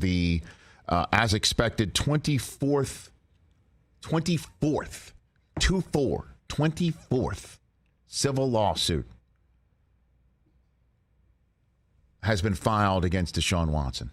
the, as expected, 24th civil lawsuit has been filed against Deshaun Watson.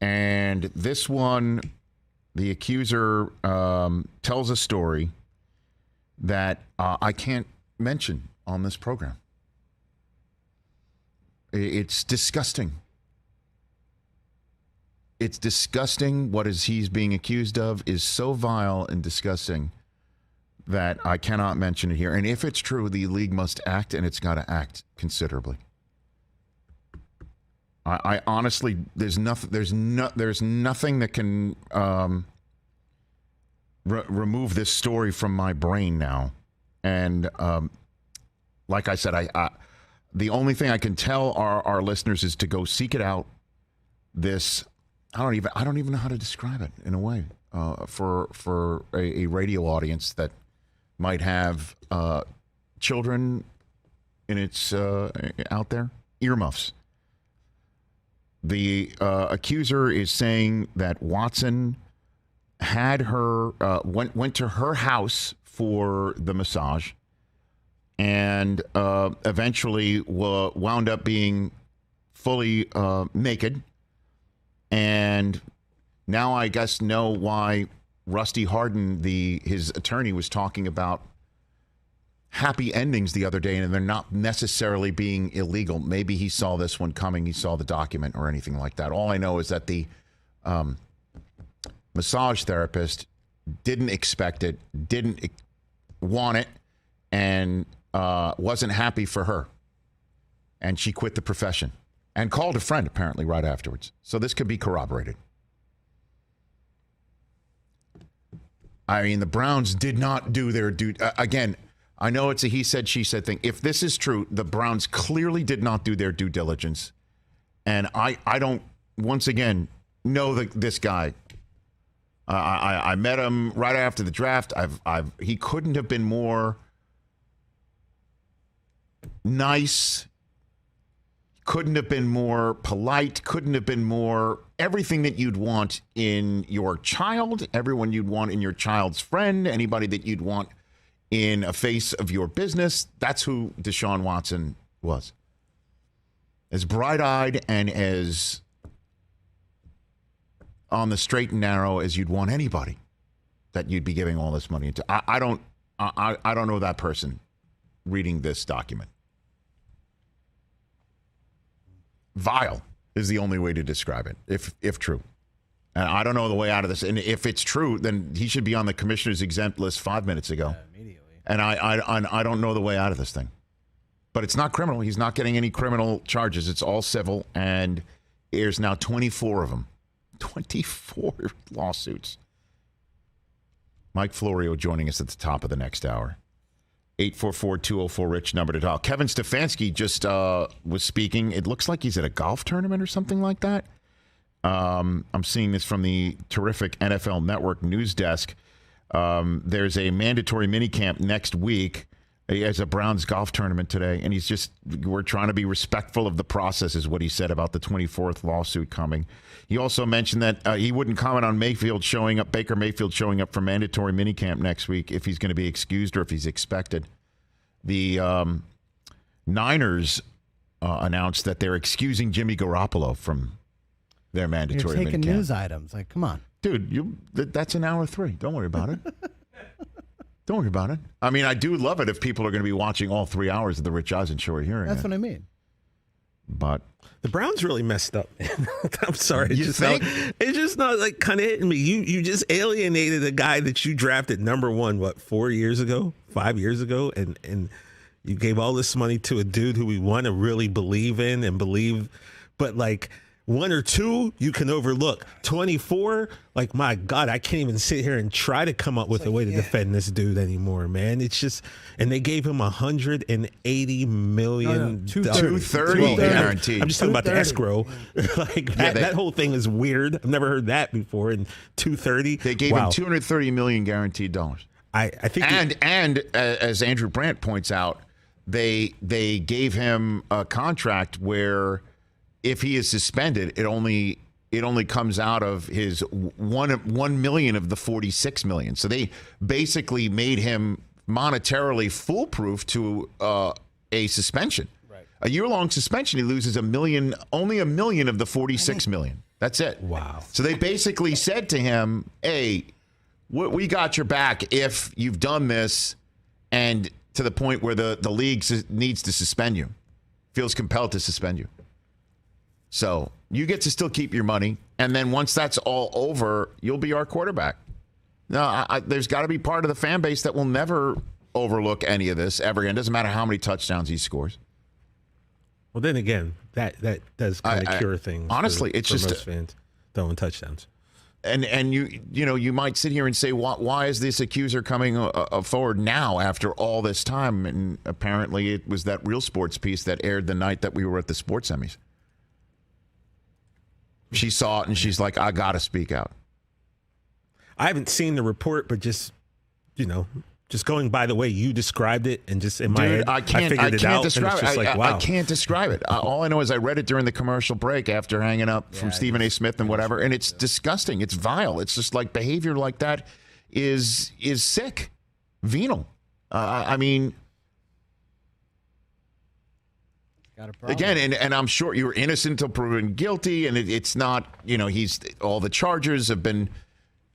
And this one, the accuser tells a story that I can't mention on this program. It's disgusting. It's disgusting. What he's being accused of is so vile and disgusting that I cannot mention it here. And if it's true, the league must act, and it's got to act considerably. I honestly, there's nothing that can remove this story from my brain now. And like I said, I the only thing I can tell our listeners is to go seek it out. This, I don't even know how to describe it in a way for a radio audience that might have children in its out there. Earmuffs. The accuser is saying that Watson had her went to her house for the massage, and eventually wound up being fully naked. And now I guess know why Rusty Hardin, his attorney, was talking about happy endings the other day, and they're not necessarily being illegal. Maybe he saw this one coming. He saw the document or anything like that. All I know is that the massage therapist didn't expect it, didn't want it, and wasn't happy for her. And she quit the profession and called a friend apparently right afterwards. So this could be corroborated. I mean, the Browns did not do their due. Again, I know it's a he said, she said thing. If this is true, the Browns clearly did not do their due diligence. And I don't, once again, know this guy. I met him right after the draft. He couldn't have been more nice. Couldn't have been more polite. Couldn't have been more everything that you'd want in your child, everyone you'd want in your child's friend, anybody that you'd want in a face of your business. That's who Deshaun Watson was. As bright-eyed and as on the straight and narrow as you'd want anybody that you'd be giving all this money to. I don't know that person reading this document. Vile is the only way to describe it, if true. And I don't know the way out of this. And if it's true, then he should be on the commissioner's exempt list 5 minutes ago. Immediately. And I don't know the way out of this thing. But it's not criminal. He's not getting any criminal charges. It's all civil. And there's now 24 of them. 24 lawsuits. Mike Florio joining us at the top of the next hour. 844-204-RICH, number to dial. Kevin Stefanski just was speaking. It looks like he's at a golf tournament or something like that. I'm seeing this from the terrific NFL Network news desk. There's a mandatory minicamp next week. He has a Browns golf tournament today, and we're trying to be respectful of the process, is what he said about the 24th lawsuit coming. He also mentioned that he wouldn't comment on Baker Mayfield showing up for mandatory minicamp next week, if he's going to be excused or if he's expected. The Niners announced that they're excusing Jimmy Garoppolo from their mandatory minicamp. You're taking news items. Like, come on. Dude, that's an hour 3. Don't worry about it. Don't worry about it. I mean, I do love it if people are going to be watching all 3 hours of the Rich Eisen Show or hearing That's it. what I mean. But the Browns really messed up. I'm sorry. You think? It's just not like kind of hitting me. You just alienated a guy that you drafted number 1, 4 years ago, 5 years ago, and you gave all this money to a dude who we want to really believe in and believe, but like 1 or 2 you can overlook. 24, like, my God, I can't even sit here and try to come up with a way to defend this dude anymore, man. It's just, and they gave him $180 million. 230 guaranteed. I'm just talking about the escrow. Like that whole thing is weird. I've never heard that before. And 230. They gave him $230 million guaranteed dollars. I think, and as Andrew Brandt points out, they gave him a contract where if he is suspended, it only comes out of his 1 million of the 46 million. So they basically made him monetarily foolproof to a suspension. Right. A year-long suspension, he loses only a million of the 46 million. That's it. Wow. So they basically said to him, hey, we got your back if you've done this, and to the point where the league needs to suspend you, feels compelled to suspend you. So you get to still keep your money, and then once that's all over, you'll be our quarterback. No, there's got to be part of the fan base that will never overlook any of this ever again. Doesn't matter how many touchdowns he scores. Well, then again, that does kind of cure things. Honestly, it's for just most fans throwing touchdowns. And you might sit here and say, why is this accuser coming forward now after all this time? And apparently, it was that Real Sports piece that aired the night that we were at the sports semis. She saw it and she's like, I got to speak out. I haven't seen the report, but just going by the way you described it and just in my head, I figured it out. Describe and it's just wow. I can't describe it. All I know is I read it during the commercial break after hanging up from Stephen A. Smith and whatever, and it's disgusting. It's vile. It's just like behavior like that is sick, venal. I mean, again, and I'm sure you're innocent until proven guilty, and it's not, he's all the charges have been,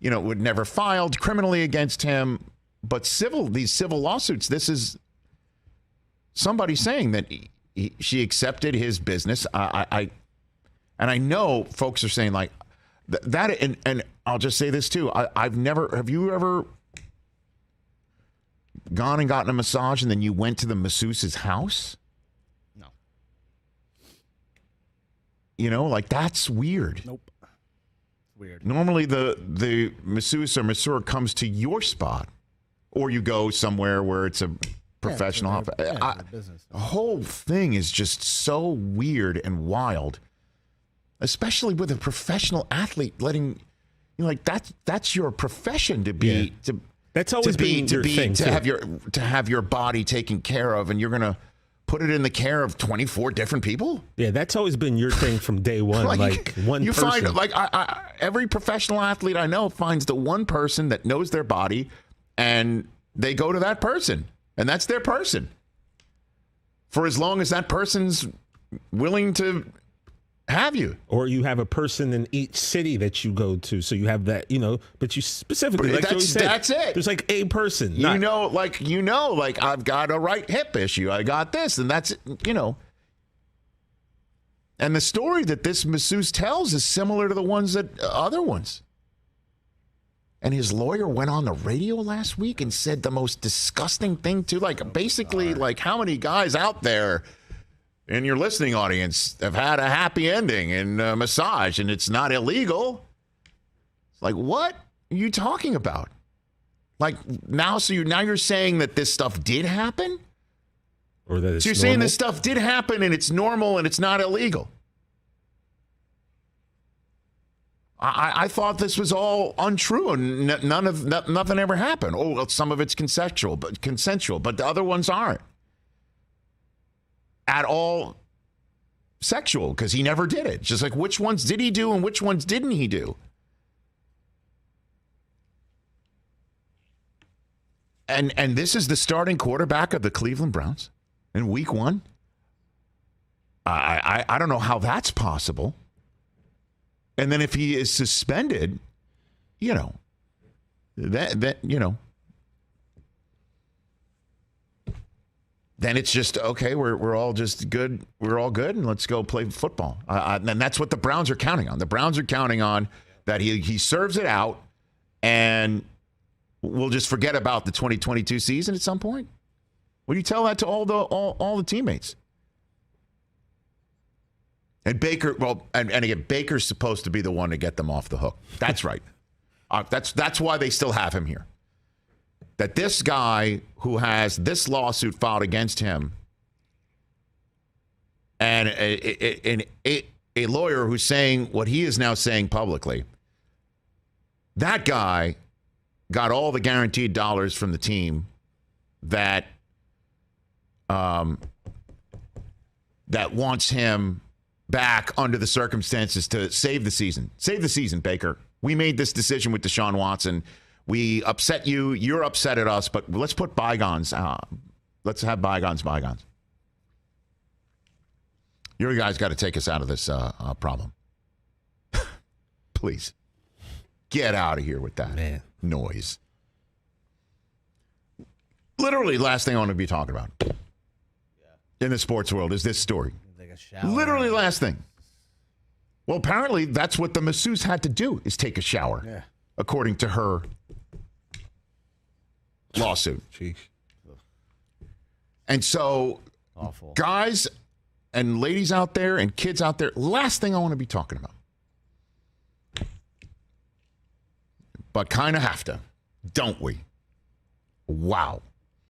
would never filed criminally against him, but these civil lawsuits, this is somebody saying that she accepted his business. And I know folks are saying like that, and I'll just say this too. Have you ever gone and gotten a massage and then you went to the masseuse's house? Like that's weird. Nope. Weird. Normally the masseuse or masseur comes to your spot, or you go somewhere where it's a professional. Business. The whole thing is just so weird and wild, especially with a professional athlete letting that's your profession to be that's always been your thing to have your body taken care of, and you're gonna put it in the care of 24 different people? Yeah, that's always been your thing from day one. You find every professional athlete I know finds the one person that knows their body, and they go to that person, and that's their person for as long as that person's willing to have you. Or you have a person in each city that you go to, so you have that, but you specifically, that's it. There's like a person, I've got a right hip issue, I got this, and that's and the story that this masseuse tells is similar to the ones that other ones. And his lawyer went on the radio last week and said the most disgusting thing too, basically how many guys out there in your listening audience have had a happy ending in a massage and it's not illegal. It's like, what are you talking about? Now you're saying that this stuff did happen? Or that it's so you're saying this stuff did happen and it's normal and it's not illegal? I thought this was all untrue and nothing ever happened. Oh, well, some of it's consensual, but the other ones aren't at all sexual because he never did it. Just like which ones did he do and which ones didn't he do? And this is the starting quarterback of the Cleveland Browns in week 1. I don't know how that's possible. And then if he is suspended, then it's just, okay, we're all just good. We're all good, and let's go play football. And that's what the Browns are counting on. The Browns are counting on that he serves it out, and we'll just forget about the 2022 season at some point. Will you tell that to all the teammates? And Baker, and again, Baker's supposed to be the one to get them off the hook. That's right. That's why they still have him here. That this guy who has this lawsuit filed against him, and a lawyer who's saying what he is now saying publicly, that guy got all the guaranteed dollars from the team that wants him back under the circumstances to save the season. Save the season, Baker. We made this decision with Deshaun Watson. We upset you. You're upset at us, but let's put bygones. Let's have bygones. You guys got to take us out of this problem. Please. Get out of here with that noise. Literally, last thing I want to be talking about in the sports world is this story. Take a shower. Literally last thing. Well, apparently that's what the masseuse had to do, is take a shower, according to her lawsuit. Jeez. And so, Awful. guys and ladies out there and kids out there, last thing I want to be talking about. But kind of have to, don't we? Wow.